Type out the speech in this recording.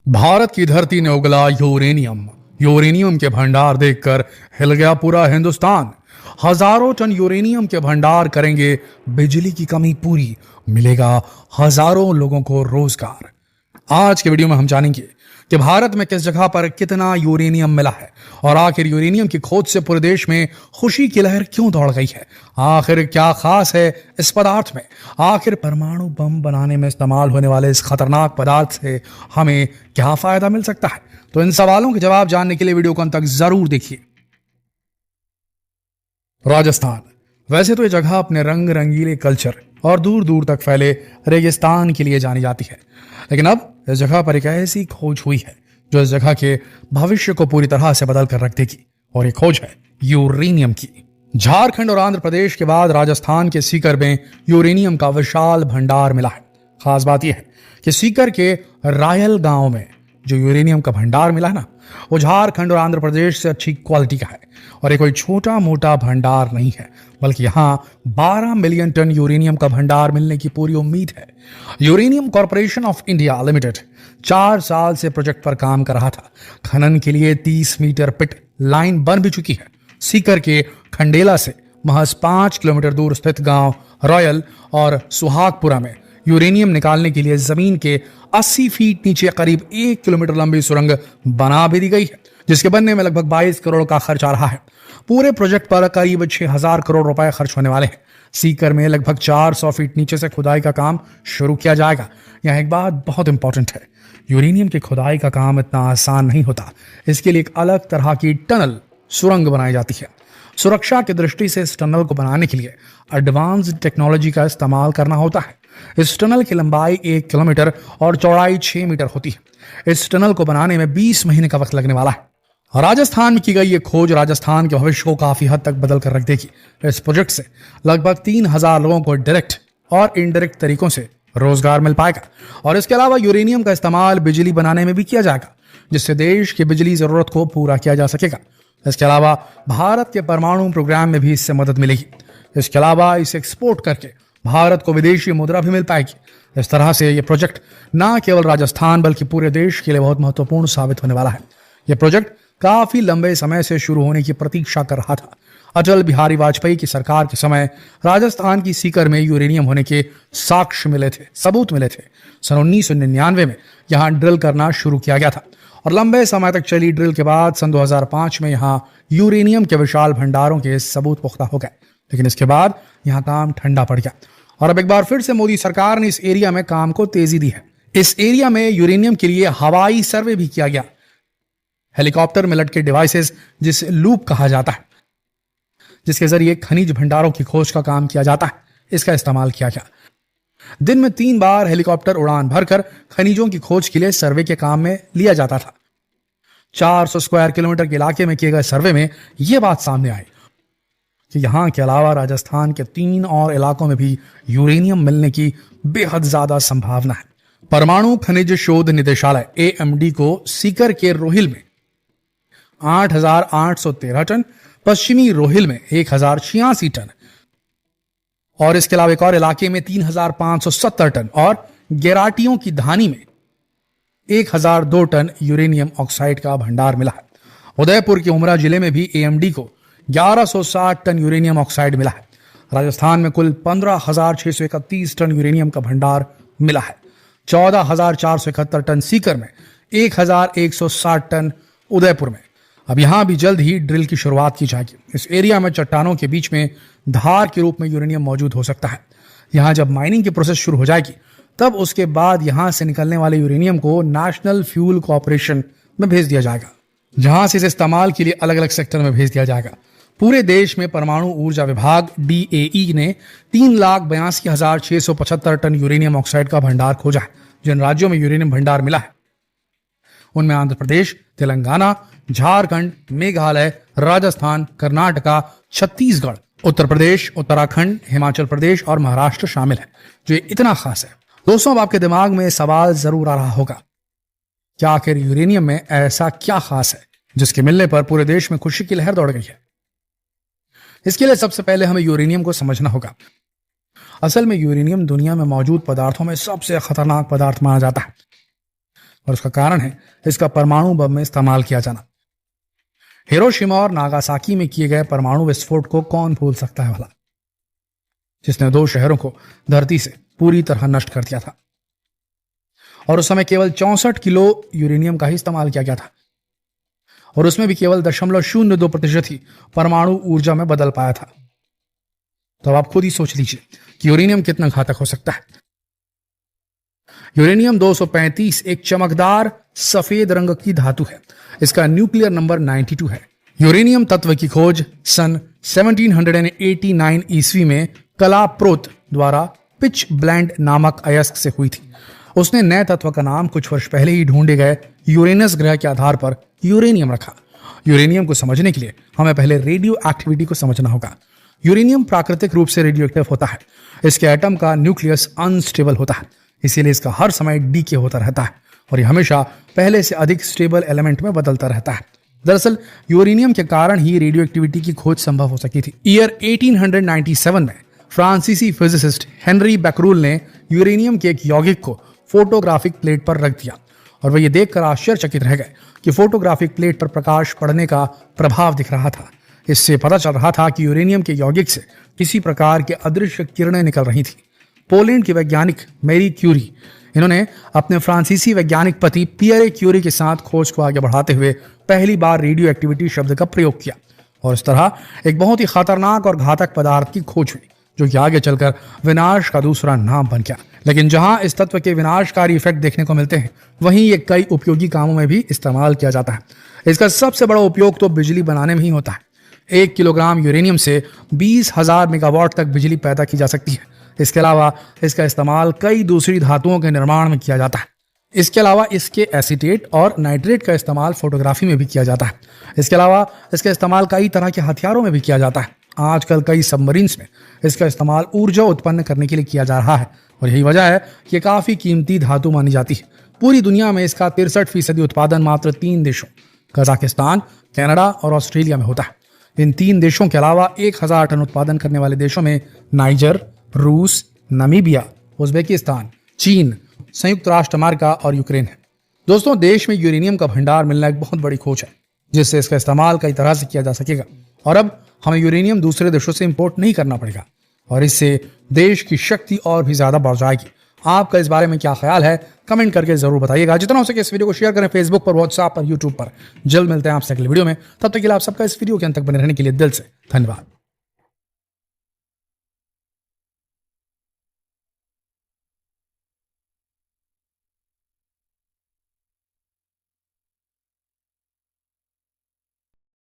भारत की धरती ने उगला यूरेनियम। यूरेनियम के भंडार देखकर हिल गया पूरा हिंदुस्तान। हजारों टन यूरेनियम के भंडार करेंगे बिजली की कमी पूरी, मिलेगा हजारों लोगों को रोजगार। आज के वीडियो में हम जानेंगे कि भारत में किस जगह पर कितना यूरेनियम मिला है और आखिर यूरेनियम की खोज से पूरे देश में खुशी की लहर क्यों दौड़ गई है। आखिर क्या खास है इस पदार्थ में, आखिर परमाणु बम बनाने में इस्तेमाल होने वाले इस खतरनाक पदार्थ से हमें क्या फायदा मिल सकता है। तो इन सवालों के जवाब जानने के लिए वीडियो को अंत तक जरूर देखिए। राजस्थान वैसे तो ये जगह अपने रंग रंगीले कल्चर और दूर दूर तक फैले रेगिस्तान के लिए जानी जाती है, लेकिन अब इस जगह पर एक ऐसी खोज हुई है जो इस जगह के भविष्य को पूरी तरह से बदल कर रख देगी, और ये खोज है यूरेनियम की। झारखंड और आंध्र प्रदेश के बाद राजस्थान के सीकर में यूरेनियम का विशाल भंडार मिला है। खास बात यह है कि सीकर के रायल गांव में जो यूरेनियम का भंडार मिला है ना, वो झारखंड और आंध्र प्रदेश से अच्छी क्वालिटी का है, और ये कोई छोटा मोटा भंडार नहीं है, बल्कि यहाँ 12 मिलियन टन यूरेनियम का भंडार मिलने की पूरी उम्मीद है। Uranium corporation of India limited 4 साल से प्रोजेक्ट पर काम कर रहा था। खनन के लिए 30 मीटर पिट लाइन बन भी चुकी है। सीकर के खंडेला से महज 5 किलोमीटर दूर स्थित गांव रॉयल और सुहागपुरा में यूरेनियम निकालने के लिए जमीन के 80 फीट नीचे करीब 1 किलोमीटर लंबी सुरंग बना भी दी गई है, जिसके बनने में लगभग 22 करोड़ का खर्च आ रहा है। पूरे प्रोजेक्ट पर करीब 6000 करोड़ रुपए खर्च होने वाले हैं। सीकर में लगभग 400 फीट नीचे से खुदाई का काम शुरू किया जाएगा। यहाँ एक बात बहुत इंपॉर्टेंट है, यूरेनियम की खुदाई का काम इतना आसान नहीं होता। इसके लिए एक अलग तरह की टनल सुरंग बनाई जाती है। सुरक्षा की दृष्टि से इस टनल को बनाने के लिए एडवांस्ड टेक्नोलॉजी का इस्तेमाल करना होता है। इस टनल की लंबाई 1 किलोमीटर और चौड़ाई 6 मीटर होती है। इस टनल को बनाने में 20 महीने का वक्त लगने वाला है। राजस्थान में की गई ये खोज राजस्थान के भविष्य को काफी हद तक बदल कर रख देगी। इस प्रोजेक्ट से लगभग 3000 लोगों को डायरेक्ट और इनडायरेक्ट तरीकों से रोजगार मिल पाएगा, और इसके अलावा यूरेनियम का इस्तेमाल बिजली बनाने में भी किया जाएगा, जिससे देश की बिजली जरूरत को पूरा किया जा सकेगा। इसके अलावा भारत के परमाणु प्रोग्राम में भी इससे मदद मिलेगी। इसके अलावा इसे एक्सपोर्ट करके भारत को विदेशी मुद्रा भी मिल पाएगी। इस तरह से यह प्रोजेक्ट न केवल राजस्थान बल्कि पूरे देश के लिए बहुत महत्वपूर्ण साबित होने वाला है। यह प्रोजेक्ट काफी लंबे समय से शुरू होने की प्रतीक्षा कर रहा था। अटल बिहारी वाजपेयी की सरकार के समय राजस्थान की सीकर में यूरेनियम होने के साक्ष्य मिले थे, सबूत मिले थे। सन 1999 में यहां ड्रिल करना शुरू किया गया था, और लंबे समय तक चली ड्रिल के बाद सन 2005 में यहां यूरेनियम के विशाल भंडारों के सबूत पुख्ता हो गए। लेकिन इसके बाद यहां काम ठंडा पड़ गया, और अब एक बार फिर से मोदी सरकार ने इस एरिया में काम को तेजी दी है। इस एरिया में यूरेनियम के लिए हवाई सर्वे भी किया गया। हेलीकॉप्टर में लटके डिवाइसेस, जिसे लूप कहा जाता है, जिसके जरिए खनिज भंडारों की खोज का काम किया जाता है, इसका इस्तेमाल किया गया। दिन में 3 बार हेलीकॉप्टर उड़ान भरकर खनिजों की खोज के लिए सर्वे के काम में लिया जाता था। 400 स्क्वायर किलोमीटर के इलाके में किए गए सर्वे में यह बात सामने आई कि यहां के अलावा राजस्थान के 3 और इलाकों में भी यूरेनियम मिलने की बेहद ज्यादा संभावना है। परमाणु खनिज शोध निदेशालय AMD को सीकर के रोहिल में 8813 टन, पश्चिमी रोहिल में 1086 टन, और इसके अलावा एक और इलाके में 3570 टन, और गेराटियों की धानी में 1002 टन यूरेनियम ऑक्साइड का भंडार मिला है। उदयपुर के उमरा जिले में भी AMD को 1160 टन यूरेनियम ऑक्साइड मिला है। राजस्थान में कुल 15,631 टन यूरेनियम का भंडार मिला है। 14,471 टन सीकर में, 1,160 टन उदयपुर में। अब यहां भी जल्द ही ड्रिल की शुरुआत की जाएगी। इस एरिया में चट्टानों के बीच में धार के रूप में यूरेनियम मौजूद हो सकता है। यहां जब माइनिंग की प्रोसेस शुरू हो जाएगी, तब उसके बाद यहां से निकलने वाले यूरेनियम को नेशनल फ्यूल कॉर्पोरेशन में भेज दिया जाएगा, जहां से इसे इस्तेमाल के लिए अलग अलग सेक्टर में भेज दिया जाएगा। पूरे देश में परमाणु ऊर्जा विभाग DAE ने 3,82,675 टन यूरेनियम ऑक्साइड का भंडार खोजा है। जिन राज्यों में यूरेनियम भंडार मिला है उनमें आंध्र प्रदेश, तेलंगाना, झारखंड, मेघालय, राजस्थान, कर्नाटका, छत्तीसगढ़, उत्तर प्रदेश, उत्तराखंड, हिमाचल प्रदेश और महाराष्ट्र शामिल है। जो इतना खास है दोस्तों, अब आपके दिमाग में सवाल जरूर आ रहा होगा, क्या आखिर यूरेनियम में ऐसा क्या खास है जिसके मिलने पर पूरे देश में खुशी की लहर दौड़ गई है। इसके लिए सबसे पहले हमें यूरेनियम को समझना होगा। असल में यूरेनियम दुनिया में मौजूद पदार्थों में सबसे खतरनाक पदार्थ माना जाता है। और उसका कारण है इसका परमाणु बम में इस्तेमाल किया जाना। हिरोशिमा और नागासाकी में किए गए परमाणु विस्फोट को कौन भूल सकता है भला, जिसने 2 शहरों को धरती से पूरी तरह नष्ट कर दिया था। और उस समय केवल 64 किलो यूरेनियम का ही इस्तेमाल किया गया था, और उसमें भी केवल 0.02% ही परमाणु ऊर्जा में बदल पाया था। तो अब आप खुद ही सोच लीजिए कि यूरेनियम कितना घातक हो सकता है। यूरेनियम 235 एक चमकदार सफेद रंग की धातु है। इसका न्यूक्लियर नंबर 92 है। यूरेनियम तत्व की खोज सन 1789 ईस्वी में कलाप्रोत द्वारा पिच ब्लेंड नामक अयस्क से हुई थी। उसने नए तत्व का नाम कुछ वर्ष पहले ही ढूंढे गए यूरेनस ग्रह के आधार पर यूरेनियम रखा। यूरेनियम को समझने के लिए हमें पहले रेडियो एक्टिविटी को समझना होगा। यूरेनियम प्राकृतिक रूप से रेडियोएक्टिव होता है। इसके एटम का न्यूक्लियस अनस्टेबल होता है, इसीलिए इसका हर समय डीके होता रहता है और यह हमेशा पहले से अधिक स्टेबल एलिमेंट में बदलता रहता है। दरअसल यूरेनियम के कारण ही रेडियो एक्टिविटी की खोज संभव हो सकी थी। ईयर 1897 में फ्रांसीसी फिजिसिस्ट हेनरी बैकरूल ने यूरेनियम के एक यौगिक को फोटोग्राफिक प्लेट पर रख दिया और वह यह देखकर आश्चर्यचकित रह गए कि फोटोग्राफिक प्लेट पर प्रकाश पड़ने का प्रभाव दिख रहा था। इससे पता चल रहा था कि यूरेनियम के यौगिक से किसी प्रकार के अदृश्य किरणें निकल रही थी। पोलैंड की वैज्ञानिक मैरी क्यूरी, इन्होंने अपने फ्रांसीसी वैज्ञानिक पति पियरे क्यूरी के साथ खोज को आगे बढ़ाते हुए पहली बार रेडियो एक्टिविटी शब्द का प्रयोग किया और इस तरह एक बहुत ही खतरनाक और घातक पदार्थ की खोज हुई, जो कि आगे चलकर विनाश का दूसरा नाम बन गया। लेकिन जहां इस तत्व के विनाशकारी इफेक्ट देखने को मिलते हैं, वहीं ये कई उपयोगी कामों में भी इस्तेमाल किया जाता है। इसका सबसे बड़ा उपयोग तो बिजली बनाने में ही होता है। 1 किलोग्राम यूरेनियम से 20,000 मेगावाट तक बिजली पैदा की जा सकती है। इसके अलावा इसका इस्तेमाल कई दूसरी धातुओं के निर्माण में किया जाता है। इसके अलावा इसके एसीटेट और नाइट्रेट का इस्तेमाल फोटोग्राफी में भी किया जाता है। इसके अलावा इसका इस्तेमाल कई तरह के हथियारों में भी किया जाता है। आजकल कई सबमरीन्स में इसका इस्तेमाल ऊर्जा उत्पन्न करने के लिए किया जा रहा है और यही वजह है कि काफी कीमती धातु मानी जाती है। पूरी दुनिया में इसका 63% उत्पादन मात्र 3 देशों कजाकिस्तान, कनाडा और ऑस्ट्रेलिया में होता है। इन 3 देशों के अलावा 1000 टन उत्पादन करने वाले देशों में नाइजर, रूस, नामीबिया, उज्बेकिस्तान, चीन, संयुक्त राष्ट्र अमेरिका और यूक्रेन है। दोस्तों, देश में यूरेनियम का भंडार मिलना एक बहुत बड़ी खोज है, जिससे इसका इस्तेमाल कई तरह से किया जा सकेगा और अब हमें यूरेनियम दूसरे देशों से इंपोर्ट नहीं करना पड़ेगा और इससे देश की शक्ति और भी ज्यादा बढ़ जाएगी। आपका इस बारे में क्या ख्याल है, कमेंट करके जरूर बताइएगा। जितना हो सके इस वीडियो को शेयर करें फेसबुक पर, व्हाट्सएप पर, यूट्यूब पर। जल्द मिलते हैं आपसे अगले वीडियो में। तब तक के लिए आप सबका इस वीडियो के अंत तक बने रहने के लिए दिल से धन्यवाद।